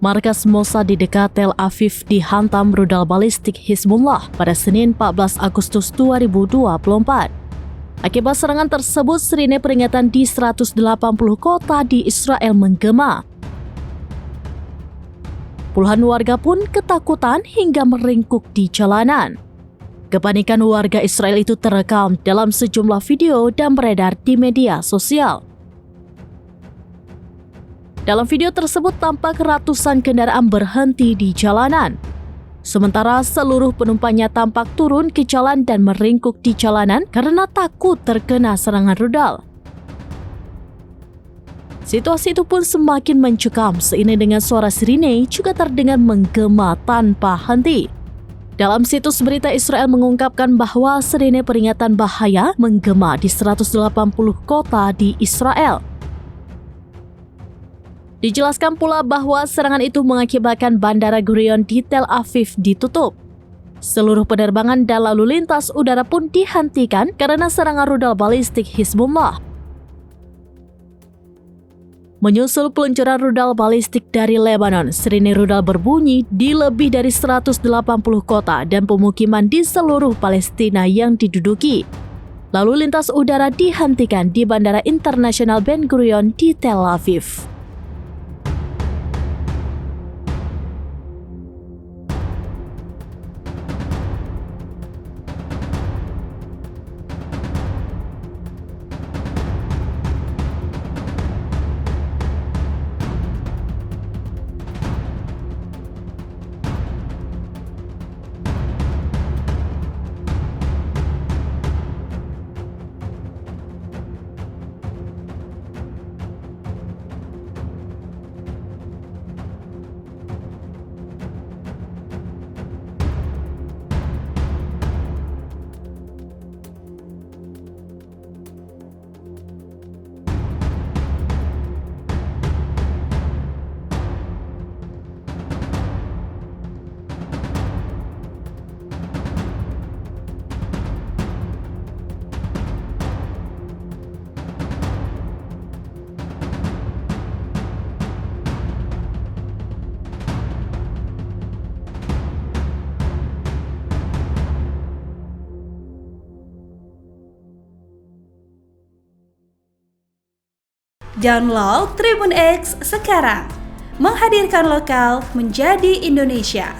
Markas Mossad di dekat Tel Aviv dihantam rudal balistik Hizbullah pada Senin 14 Agustus 2024. Akibat serangan tersebut, sirine peringatan di 180 kota di Israel menggema. Puluhan warga pun ketakutan hingga meringkuk di jalanan. Kepanikan warga Israel itu terekam dalam sejumlah video dan beredar di media sosial. Dalam video tersebut tampak ratusan kendaraan berhenti di jalanan. Sementara seluruh penumpangnya tampak turun ke jalan dan meringkuk di jalanan karena takut terkena serangan rudal. Situasi itu pun semakin mencekam seiring dengan suara sirine juga terdengar menggema tanpa henti. Dalam situs berita Israel mengungkapkan bahwa sirine peringatan bahaya menggema di 180 kota di Israel. Dijelaskan pula bahwa serangan itu mengakibatkan Bandara Gurion di Tel Aviv ditutup. Seluruh penerbangan dan lalu lintas udara pun dihentikan karena serangan rudal balistik Hizbullah. Menyusul peluncuran rudal balistik dari Lebanon, sirine rudal berbunyi di lebih dari 180 kota dan pemukiman di seluruh Palestina yang diduduki. Lalu lintas udara dihentikan di Bandara Internasional Ben Gurion di Tel Aviv. Download Tribun X sekarang, menghadirkan lokal menjadi Indonesia.